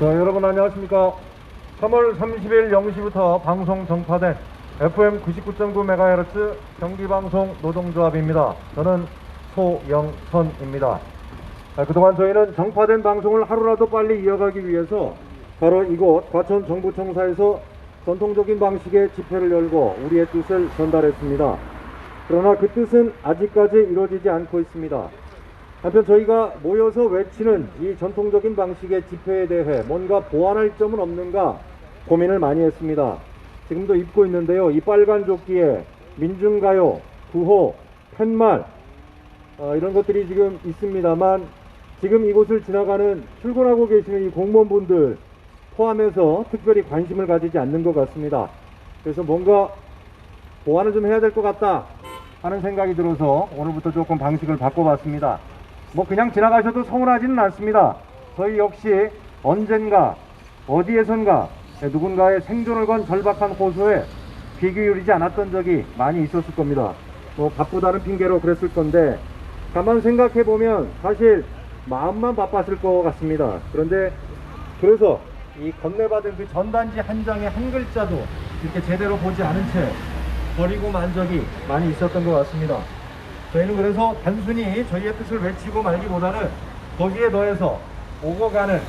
여러분 안녕하십니까. 3월 30일 0시부터 방송 정파된 FM 99.9MHz 경기방송 노동조합입니다. 저는 소영선입니다. 그동안 저희는 정파된 방송을 하루라도 빨리 이어가기 위해서 바로 이곳 과천 정부청사에서 전통적인 방식의 집회를 열고 우리의 뜻을 전달했습니다. 그러나 그 뜻은 아직까지 이루어지지 않고 있습니다. 한편 저희가 모여서 외치는 이 전통적인 방식의 집회에 대해 뭔가 보완할 점은 없는가 고민을 많이 했습니다. 지금도 입고 있는데요. 이 빨간 조끼에 민중가요, 구호, 팻말 이런 것들이 지금 있습니다만 지금 이곳을 지나가는 출근하고 계시는 이 공무원분들 포함해서 특별히 관심을 가지지 않는 것 같습니다. 그래서 뭔가 보완을 좀 해야 될 것 같다 하는 생각이 들어서 오늘부터 조금 방식을 바꿔봤습니다. 뭐 그냥 지나가셔도 서운하지는 않습니다. 저희 역시 언젠가 어디에선가 누군가의 생존을 건 절박한 호소에 귀 기울이지 않았던 적이 많이 있었을 겁니다. 뭐 바쁘다는 핑계로 그랬을 건데 가만 생각해보면 사실 마음만 바빴을 것 같습니다. 그런데 그래서 이 건네받은 그 전단지 한 장의 한 글자도 이렇게 제대로 보지 않은 채 버리고 만 적이 많이 있었던 것 같습니다. 저희는 그래서 단순히 저희의 뜻을 외치고 말기보다는 거기에 더해서 오고 가는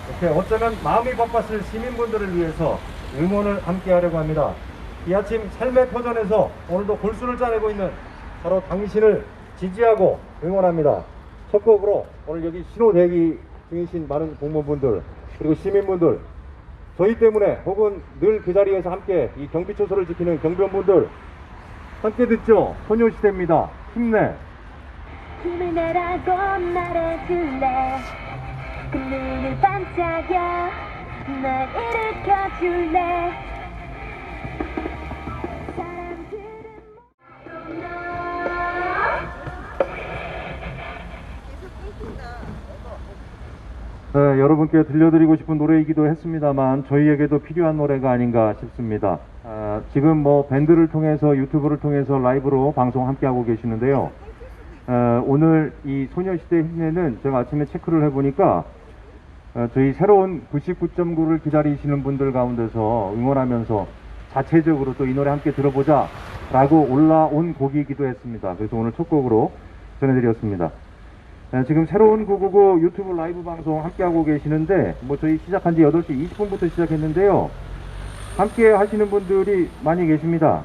이렇게 어쩌면 마음이 바빴을 시민분들을 위해서 응원을 함께 하려고 합니다. 이 아침 삶의 표전에서 오늘도 골수를 짜내고 있는 바로 당신을 지지하고 응원합니다. 첫 곡으로 오늘 여기 신호 대기 중이신 많은 공무원분들 그리고 시민분들 저희 때문에 혹은 늘 그 자리에서 함께 이 경비초소를 지키는 경비원분들 함께 듣죠. 소녀시대입니다. 힘내. 힘을 내라고 말해줄래. 그 눈을 반짝여 날 일으켜줄래. 네, 여러분께 들려드리고 싶은 노래이기도 했습니다만 저희에게도 필요한 노래가 아닌가 싶습니다. 지금 뭐 밴드를 통해서 유튜브를 통해서 라이브로 방송 함께 하고 계시는데요. 오늘 이 소녀시대 힘내는 제가 아침에 체크를 해보니까 저희 새로운 99.9를 기다리시는 분들 가운데서 응원하면서 자체적으로 또 이 노래 함께 들어보자 라고 올라온 곡이기도 했습니다. 그래서 오늘 첫 곡으로 전해드렸습니다. 지금 새로운 999 유튜브 라이브 방송 함께하고 계시는데 뭐 저희 시작한 지 8시 20분부터 시작했는데요. 함께 하시는 분들이 많이 계십니다.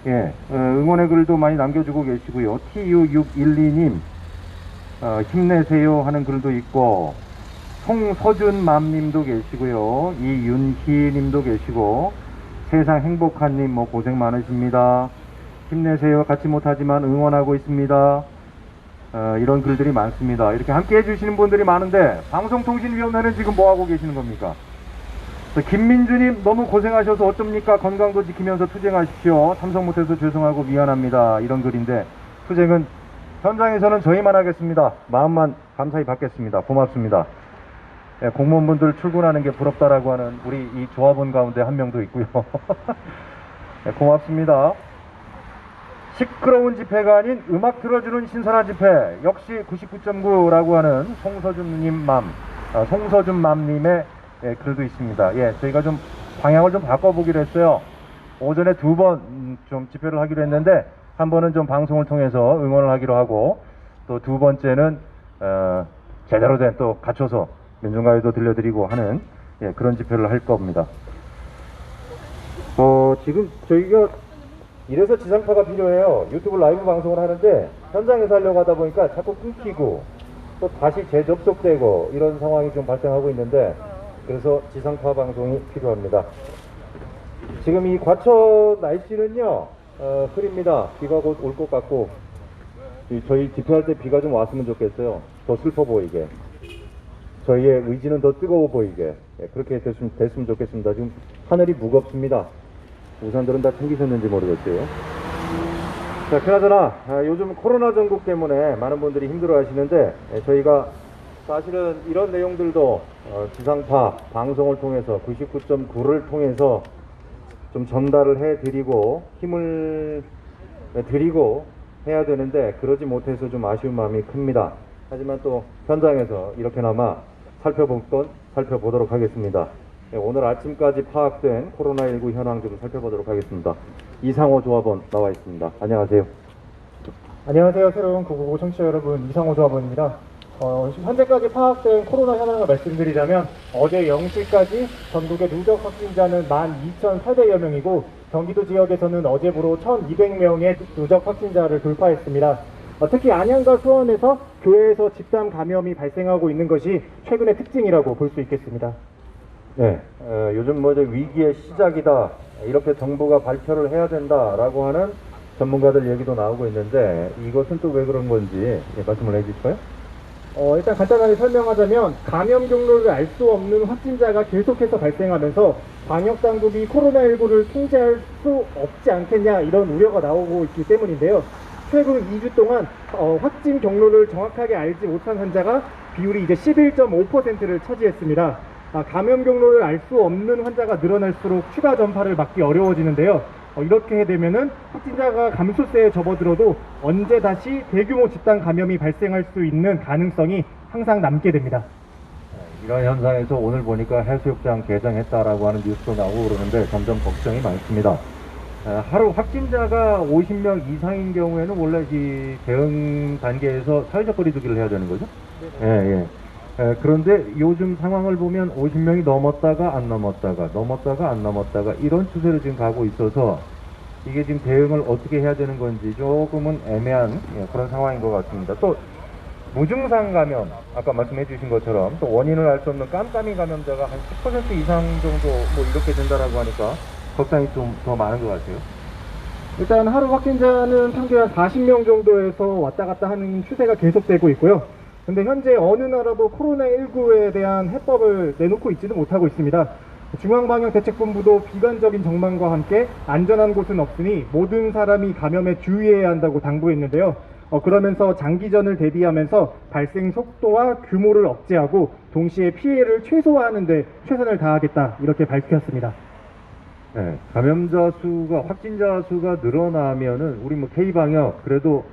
예, 응원의 글도 많이 남겨주고 계시고요. TU612님 힘내세요 하는 글도 있고 송서준맘님도 계시고요. 이윤희님도 계시고 세상 행복한님 뭐 고생 많으십니다. 힘내세요. 같이 못하지만 응원하고 있습니다. 이런 글들이 많습니다. 이렇게 함께 해주시는 분들이 많은데 방송통신위원회는 지금 뭐하고 계시는 겁니까? 김민주님 너무 고생하셔서 어쩝니까? 건강도 지키면서 투쟁하십시오. 참석 못해서 죄송하고 미안합니다. 이런 글인데 투쟁은 현장에서는 저희만 하겠습니다. 마음만 감사히 받겠습니다. 고맙습니다. 예, 공무원분들 출근하는 게 부럽다라고 하는 우리 이 조합원 가운데 한 명도 있고요. 예, 고맙습니다. 시끄러운 집회가 아닌 음악 들어주는 신선한 집회 역시 99.9라고 하는 송서준맘님의 예, 글도 있습니다. 예, 저희가 좀 방향을 좀 바꿔보기로 했어요. 오전에 2번 좀 집회를 하기로 했는데 한 번은 좀 방송을 통해서 응원을 하기로 하고 또 두 번째는 제대로 된 또 갖춰서 민중가요도 들려드리고 하는 예, 그런 집회를 할 겁니다. 지금 저희가 이래서 지상파가 필요해요. 유튜브 라이브 방송을 하는데 현장에서 하려고 하다 보니까 자꾸 끊기고 또 다시 재접속되고 이런 상황이 좀 발생하고 있는데 그래서 지상파 방송이 필요합니다. 지금 이 과천 날씨는요 흐립니다. 비가 곧 올 것 같고 저희 집회할 때 비가 좀 왔으면 좋겠어요. 더 슬퍼 보이게 저희의 의지는 더 뜨거워 보이게 그렇게 됐으면 좋겠습니다. 지금 하늘이 무겁습니다. 우산들은 다 챙기셨는지 모르겠어요. 자, 그나저나 요즘 코로나 전국 때문에 많은 분들이 힘들어 하시는데 저희가 사실은 이런 내용들도 지상파 방송을 통해서 99.9를 통해서 좀 전달을 해드리고 힘을 드리고 해야 되는데 그러지 못해서 좀 아쉬운 마음이 큽니다. 하지만 또 현장에서 이렇게나마 살펴보도록 하겠습니다. 네, 오늘 아침까지 파악된 코로나19 현황 좀 살펴보도록 하겠습니다. 이상호 조합원 나와 있습니다. 안녕하세요. 안녕하세요. 새로운 999 청취자 여러분, 이상호 조합원입니다. 현재까지 파악된 코로나 현황을 말씀드리자면 어제 0시까지 전국의 누적 확진자는 12,800여 명이고 경기도 지역에서는 어제부로 1,200명의 누적 확진자를 돌파했습니다. 특히 안양과 수원에서 교회에서 집단 감염이 발생하고 있는 것이 최근의 특징이라고 볼 수 있겠습니다. 네, 요즘 뭐 이제 위기의 시작이다 이렇게 정부가 발표를 해야 된다라고 하는 전문가들 얘기도 나오고 있는데 이것은 또 왜 그런 건지 말씀을 해주실까요? 일단 간단하게 설명하자면 감염 경로를 알 수 없는 확진자가 계속해서 발생하면서 방역당국이 코로나19를 통제할 수 없지 않겠냐 이런 우려가 나오고 있기 때문인데요. 최근 2주 동안 확진 경로를 정확하게 알지 못한 환자가 비율이 이제 11.5%를 차지했습니다. 감염 경로를 알 수 없는 환자가 늘어날수록 추가 전파를 막기 어려워지는데요. 이렇게 되면은 확진자가 감소세에 접어들어도 언제 다시 대규모 집단 감염이 발생할 수 있는 가능성이 항상 남게 됩니다. 이런 현상에서 오늘 보니까 해수욕장 개장했다라고 하는 뉴스도 나오고 그러는데 점점 걱정이 많습니다. 하루 확진자가 50명 이상인 경우에는 원래 이 대응 단계에서 사회적 거리두기를 해야 되는 거죠? 예. 그런데 요즘 상황을 보면 50명이 넘었다가 안 넘었다가 이런 추세로 지금 가고 있어서 이게 지금 대응을 어떻게 해야 되는 건지 조금은 애매한 그런 상황인 것 같습니다. 또 무증상 감염, 아까 말씀해 주신 것처럼 또 원인을 알 수 없는 깜깜이 감염자가 한 10% 이상 정도 뭐 이렇게 된다라고 하니까 걱정이 좀 더 많은 것 같아요. 일단 하루 확진자는 평균 한 40명 정도에서 왔다 갔다 하는 추세가 계속되고 있고요. 근데 현재 어느 나라도 코로나19에 대한 해법을 내놓고 있지는 못하고 있습니다. 중앙방역대책본부도 비관적인 전망과 함께 안전한 곳은 없으니 모든 사람이 감염에 주의해야 한다고 당부했는데요. 그러면서 장기전을 대비하면서 발생 속도와 규모를 억제하고 동시에 피해를 최소화하는 데 최선을 다하겠다 이렇게 밝혔습니다. 네, 감염자 수가, 확진자 수가 늘어나면은 우리 뭐 K방역 그래도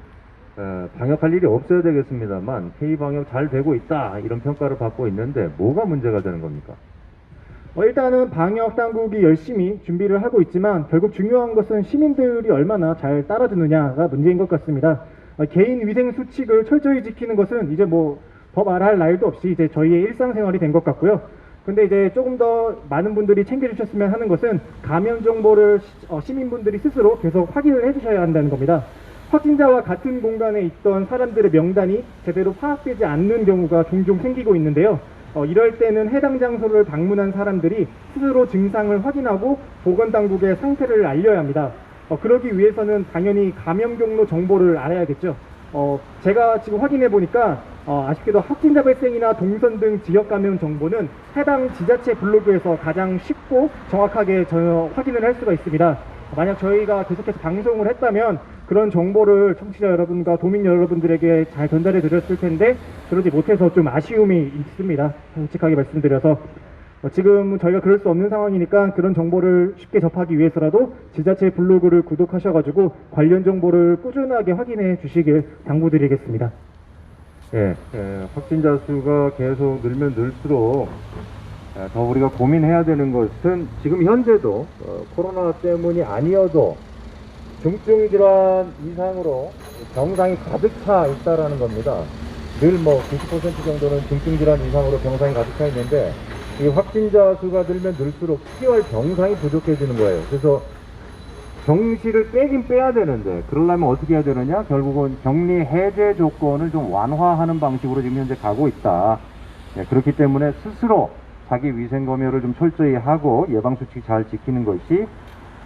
방역할 일이 없어야 되겠습니다만 K방역 잘 되고 있다 이런 평가를 받고 있는데 뭐가 문제가 되는 겁니까? 일단은 방역 당국이 열심히 준비를 하고 있지만 결국 중요한 것은 시민들이 얼마나 잘 따라주느냐가 문제인 것 같습니다. 개인 위생 수칙을 철저히 지키는 것은 이제 뭐 더 말할 나위도 없이 이제 저희의 일상생활이 된 것 같고요. 근데 이제 조금 더 많은 분들이 챙겨주셨으면 하는 것은 감염 정보를 시민분들이 스스로 계속 확인을 해주셔야 한다는 겁니다. 확진자와 같은 공간에 있던 사람들의 명단이 제대로 파악되지 않는 경우가 종종 생기고 있는데요. 이럴 때는 해당 장소를 방문한 사람들이 스스로 증상을 확인하고 보건당국에 상태를 알려야 합니다. 그러기 위해서는 당연히 감염 경로 정보를 알아야겠죠. 제가 지금 확인해 보니까 아쉽게도 확진자 발생이나 동선 등 지역 감염 정보는 해당 지자체 블로그에서 가장 쉽고 정확하게 확인을 할 수가 있습니다. 만약 저희가 계속해서 방송을 했다면 그런 정보를 청취자 여러분과 도민 여러분들에게 잘 전달해 드렸을 텐데 그러지 못해서 좀 아쉬움이 있습니다. 솔직하게 말씀드려서 지금 저희가 그럴 수 없는 상황이니까 그런 정보를 쉽게 접하기 위해서라도 지자체 블로그를 구독하셔가지고 관련 정보를 꾸준하게 확인해 주시길 당부드리겠습니다. 확진자 수가 계속 늘면 늘수록 더 우리가 고민해야 되는 것은 지금 현재도 코로나 때문이 아니어도 중증 질환 이상으로 병상이 가득 차 있다라는 겁니다. 늘 뭐 90% 정도는 중증 질환 이상으로 병상이 가득 차 있는데 이 확진자 수가 늘면 늘수록 치료할 병상이 부족해지는 거예요. 그래서 병실을 빼긴 빼야 되는데 그러려면 어떻게 해야 되느냐? 결국은 격리 해제 조건을 좀 완화하는 방식으로 지금 현재 가고 있다. 그렇기 때문에 스스로 자기 위생 검열을 좀 철저히 하고 예방 수칙 잘 지키는 것이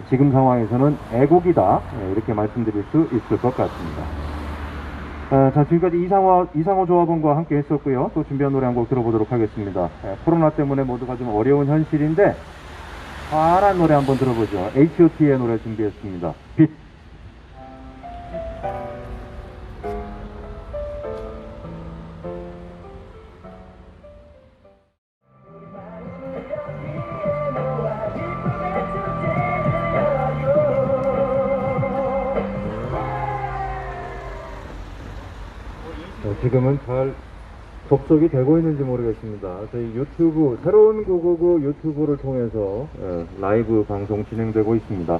지금 상황에서는 애국이다. 이렇게 말씀드릴 수 있을 것 같습니다. 자, 지금까지 이상호 조합원과 함께 했었고요. 또 준비한 노래 한 곡 들어보도록 하겠습니다. 코로나 때문에 모두가 좀 어려운 현실인데 파란 노래 한번 들어보죠. H.O.T의 노래 준비했습니다. 빛. 지금은 잘 접속이 되고 있는지 모르겠습니다. 저희 유튜브, 새로운 999 유튜브를 통해서 라이브 방송 진행되고 있습니다.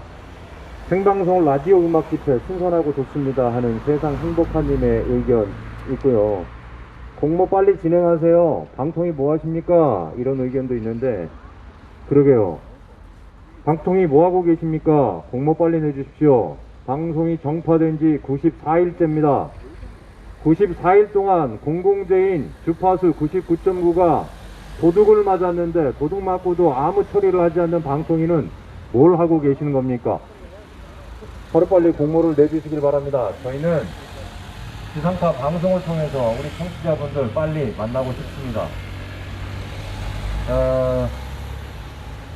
생방송 라디오 음악 집회 신선하고 좋습니다 하는 세상 행복한님의 의견 있고요. 공모 빨리 진행하세요. 방통위 뭐 하십니까? 이런 의견도 있는데, 그러게요. 방통위 뭐 하고 계십니까? 공모 빨리 내주십시오. 방송이 정파된 지 94일째입니다. 94일 동안 공공재인 주파수 99.9가 도둑을 맞았는데 도둑 맞고도 아무 처리를 하지 않는 방통위는 뭘 하고 계시는 겁니까? 하루빨리 공모를 내주시길 바랍니다. 저희는 지상파 방송을 통해서 우리 청취자분들 빨리 만나고 싶습니다.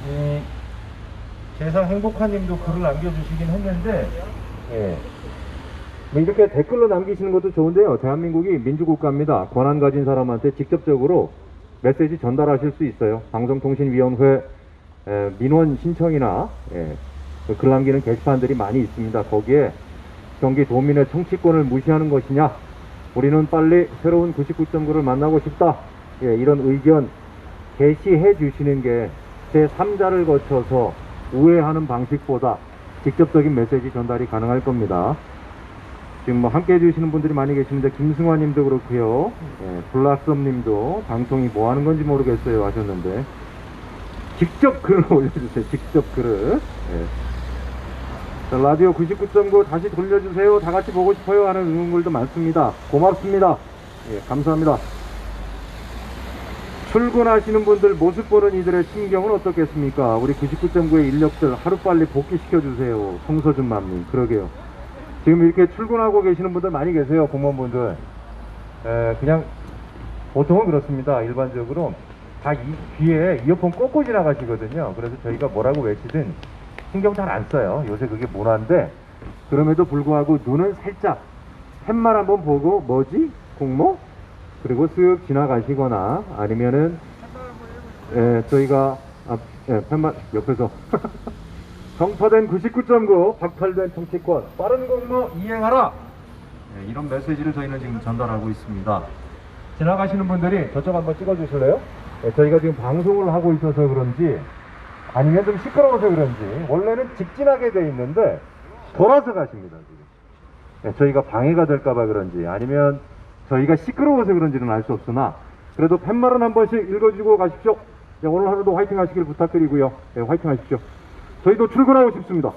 이 세상 행복한님도 글을 남겨주시긴 했는데, 뭐 이렇게 댓글로 남기시는 것도 좋은데요. 대한민국이 민주국가입니다. 권한 가진 사람한테 직접적으로 메시지 전달하실 수 있어요. 방송통신위원회 민원 신청이나 글 남기는 게시판들이 많이 있습니다. 거기에 경기도민의 청취권을 무시하는 것이냐, 우리는 빨리 새로운 99.9를 만나고 싶다, 이런 의견 게시해 주시는 게 제3자를 거쳐서 우회하는 방식보다 직접적인 메시지 전달이 가능할 겁니다. 지금 뭐 함께 해주시는 분들이 많이 계시는데, 김승환님도 그렇고요, 블라썸님도 방송이 뭐 하는 건지 모르겠어요 하셨는데, 직접 글을 올려주세요. 직접 글을. 자, 라디오 99.9 다시 돌려주세요. 다 같이 보고 싶어요 하는 응원글도 많습니다. 고맙습니다. 감사합니다. 출근하시는 분들 모습 보는 이들의 심경은 어떻겠습니까? 우리 99.9의 인력들 하루빨리 복귀시켜주세요. 송서준맘님. 그러게요. 지금 이렇게 출근하고 계시는 분들 많이 계세요. 공무원분들. 그냥 보통은 그렇습니다. 일반적으로 다 귀에 이어폰 꽂고 지나가시거든요. 그래서 저희가 뭐라고 외치든 신경 잘 안 써요. 요새 그게 문화인데, 그럼에도 불구하고 눈은 살짝 팻말 한번 보고 뭐지? 공모? 그리고 쓱 지나가시거나, 아니면은 저희가 팻말 옆에서 정파된 99.9 박탈된 정치권 빠른 공모 이행하라, 이런 메시지를 저희는 지금 전달하고 있습니다. 지나가시는 분들이 저쪽 한번 찍어주실래요? 저희가 지금 방송을 하고 있어서 그런지, 아니면 좀 시끄러워서 그런지, 원래는 직진하게 돼 있는데 돌아서 가십니다 지금. 저희가 방해가 될까봐 그런지, 아니면 저희가 시끄러워서 그런지는 알 수 없으나, 그래도 팻말은 한 번씩 읽어주고 가십시오. 오늘 하루도 화이팅 하시길 부탁드리고요. 화이팅 하십시오. 저희도 출근하고 싶습니다.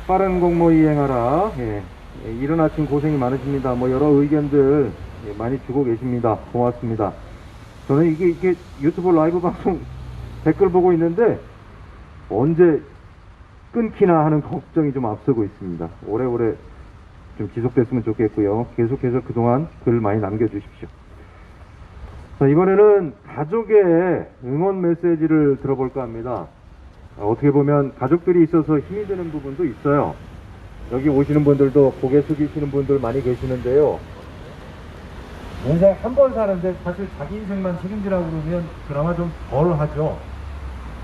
빠른 공모 이행하라. 이른 아침 고생이 많으십니다. 뭐 여러 의견들 많이 주고 계십니다. 고맙습니다. 저는 이게 유튜브 라이브 방송 댓글 보고 있는데 언제 끊기나 하는 걱정이 좀 앞서고 있습니다. 오래오래 좀 지속됐으면 좋겠고요. 계속해서 그동안 글 많이 남겨주십시오. 자, 이번에는 가족의 응원 메시지를 들어볼까 합니다. 어떻게 보면 가족들이 있어서 힘이 드는 부분도 있어요. 여기 오시는 분들도 고개 숙이시는 분들 많이 계시는데요. 인생 한 번 사는데 사실 자기 인생만 책임지라고 그러면 그나마 좀 덜 하죠.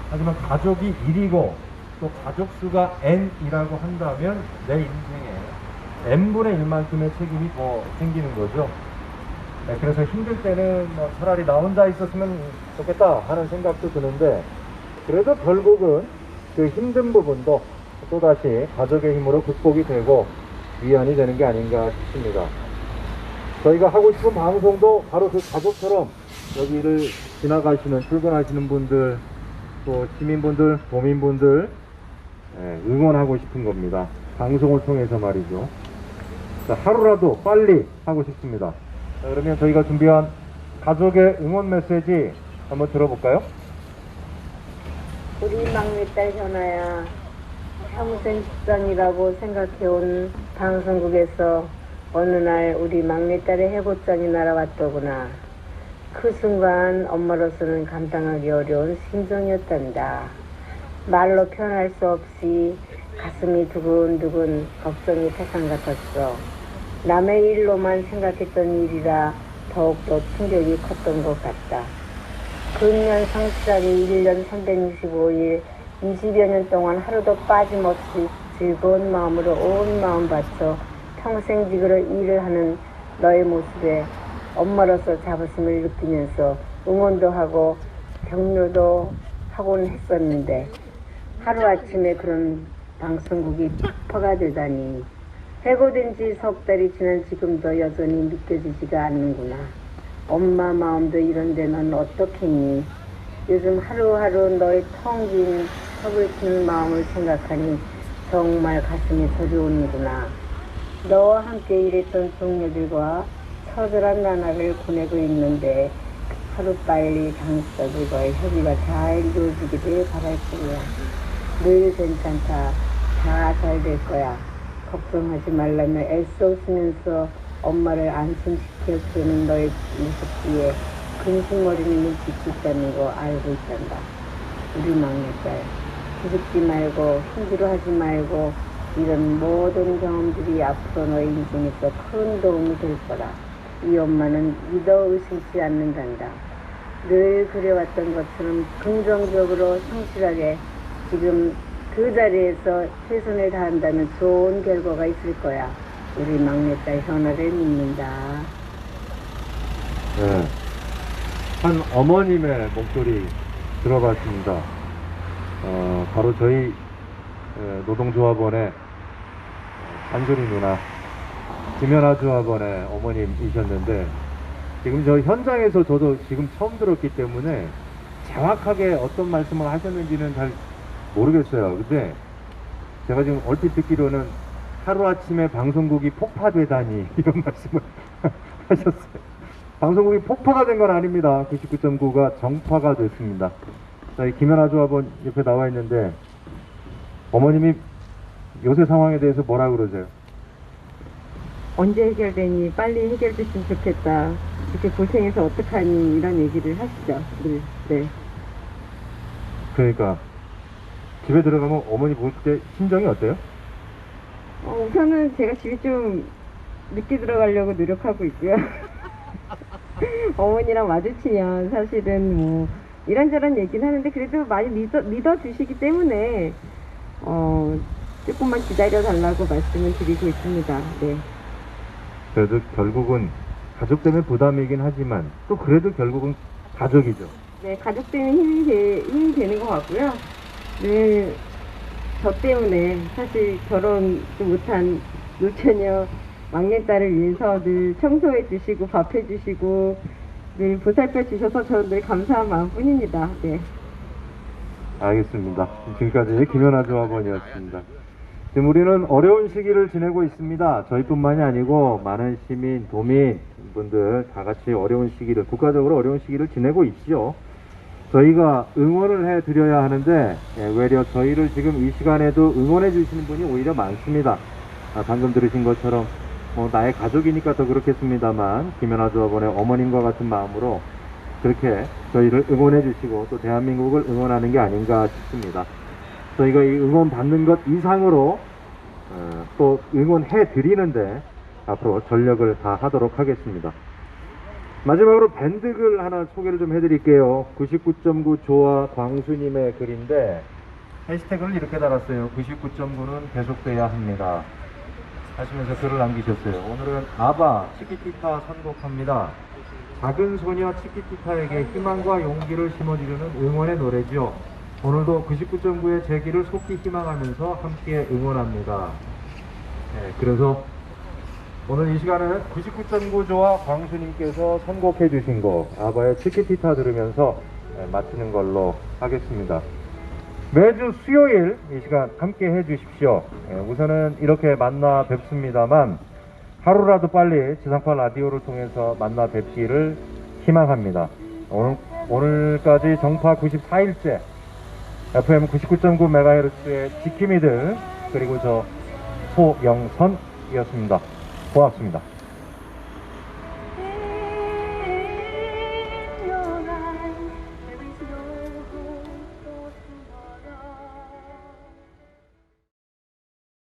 하지만 가족이 1이고 또 가족 수가 n이라고 한다면 내 인생에 n분의 1만큼의 책임이 더 생기는 거죠. 그래서 힘들 때는 뭐 차라리 나 혼자 있었으면 좋겠다 하는 생각도 드는데, 그래도 결국은 그 힘든 부분도 또다시 가족의 힘으로 극복이 되고 위안이 되는 게 아닌가 싶습니다. 저희가 하고 싶은 방송도 바로 그 가족처럼 여기를 지나가시는, 출근하시는 분들, 또 시민분들, 도민분들 응원하고 싶은 겁니다. 방송을 통해서 말이죠. 자, 하루라도 빨리 하고 싶습니다. 자, 그러면 저희가 준비한 가족의 응원 메시지 한번 들어볼까요? 우리 막내딸 현아야, 평생 직장이라고 생각해온 방송국에서 어느 날 우리 막내딸의 해고장이 날아왔더구나. 그 순간 엄마로서는 감당하기 어려운 심정이었단다. 말로 표현할 수 없이 가슴이 두근두근 걱정이 태산 같았어. 남의 일로만 생각했던 일이라 더욱더 충격이 컸던 것 같다. 근년 성실하게 1년 365일 20여 년 동안 하루도 빠짐없이 즐거운 마음으로 온 마음 바쳐 평생 지그러 일을 하는 너의 모습에 엄마로서 자부심을 느끼면서 응원도 하고 격려도 하곤 했었는데 하루아침에 그런 방송국이 폭파가 되다니 해고된 지 석 달이 지난 지금도 여전히 믿겨지지가 않는구나. 엄마 마음도 이런데 넌 어떻겠니? 요즘 하루하루 너의 텅 빈 턱을 트는 마음을 생각하니 정말 가슴이 저리오는구나. 너와 함께 일했던 동료들과 처절한 나날을 보내고 있는데 하루빨리 당사자들과의 협의가 잘 이루어지기를 바랄 뿐이야. 늘 괜찮다. 다 잘 될 거야. 걱정하지 말라며 애써 웃으면서 엄마를 안심시켜주는 너의 모습 뒤에 근심어린 눈빛이 있다는 거 알고 있단다. 우리 막내딸, 기죽지 말고 힘들어하지 말고 이런 모든 경험들이 앞으로 너의 인생에서 큰 도움이 될 거라. 이 엄마는 믿어 의심치 않는단다. 늘 그래왔던 것처럼 긍정적으로 성실하게 지금 그 자리에서 최선을 다한다면 좋은 결과가 있을 거야. 우리 막내딸 현아를 믿는다. 네. 한 어머님의 목소리 들어봤습니다. 바로 저희 노동조합원의 한소리 누나, 김연아 조합원의 어머님이셨는데, 지금 저 현장에서 저도 지금 처음 들었기 때문에 정확하게 어떤 말씀을 하셨는지는 잘 모르겠어요. 근데 제가 지금 얼핏 듣기로는 하루아침에 방송국이 폭파되다니 이런 말씀을 하셨어요. 방송국이 폭파가 된 건 아닙니다. 99.9가 정파가 됐습니다. 저희 김연아 조합원 옆에 나와 있는데 어머님이 요새 상황에 대해서 뭐라 그러세요? 언제 해결되니 빨리 해결됐으면 좋겠다. 이렇게 고생해서 어떡하니 이런 얘기를 하시죠. 네. 그러니까 집에 들어가면 어머니 볼 때 심정이 어때요? 우선은 제가 집에 좀 늦게 들어가려고 노력하고 있고요. 어머니랑 마주치면 사실은 뭐 이런저런 얘기는 하는데 그래도 많이 믿어주시기 때문에 조금만 기다려달라고 말씀을 드리고 있습니다. 네. 그래도 결국은 가족 때문에 부담이긴 하지만 또 그래도 결국은 가족이죠. 네, 가족 때문에 힘이 되는 것 같고요. 늘 저 때문에 사실 결혼도 못한 노처녀 막내딸을 위해서 늘 청소해 주시고 밥 해 주시고 늘 보살펴 주셔서 저는 늘 감사한 마음뿐입니다. 네. 알겠습니다. 지금까지 김연아 조합원이었습니다. 지금 우리는 어려운 시기를 지내고 있습니다. 저희뿐만이 아니고 많은 시민, 도민분들 다 같이 어려운 시기를, 국가적으로 어려운 시기를 지내고 있죠. 저희가 응원을 해드려야 하는데 외려 저희를 지금 이 시간에도 응원해 주시는 분이 오히려 많습니다. 방금 들으신 것처럼 나의 가족이니까 더 그렇겠습니다만 김연아 조합원의 어머님과 같은 마음으로 그렇게 저희를 응원해 주시고 또 대한민국을 응원하는 게 아닌가 싶습니다. 저희가 이 응원 받는 것 이상으로 또 응원해 드리는데 앞으로 전력을 다하도록 하겠습니다. 마지막으로 밴드글 하나 소개를 좀 해드릴게요. 99.9 조아 광수님의 글인데 해시태그를 이렇게 달았어요. 99.9는 계속돼야 합니다 하시면서 글을 남기셨어요. 오늘은 아바 치키티타 선곡합니다. 작은 소녀 치키티타에게 희망과 용기를 심어주려는 응원의 노래죠. 오늘도 99.9의 재기를 속히 희망하면서 함께 응원합니다. 네, 그래서 오늘 이 시간은 99.9 조아 광수님께서 선곡해 주신 곡 아바의 치키티타 들으면서 마치는 걸로 하겠습니다. 매주 수요일 이 시간 함께 해 주십시오. 우선은 이렇게 만나 뵙습니다만 하루라도 빨리 지상파 라디오를 통해서 만나 뵙기를 희망합니다. 오늘까지 정파 94일째 FM 99.9MHz의 지킴이들 그리고 저 소영선이었습니다. 고맙습니다.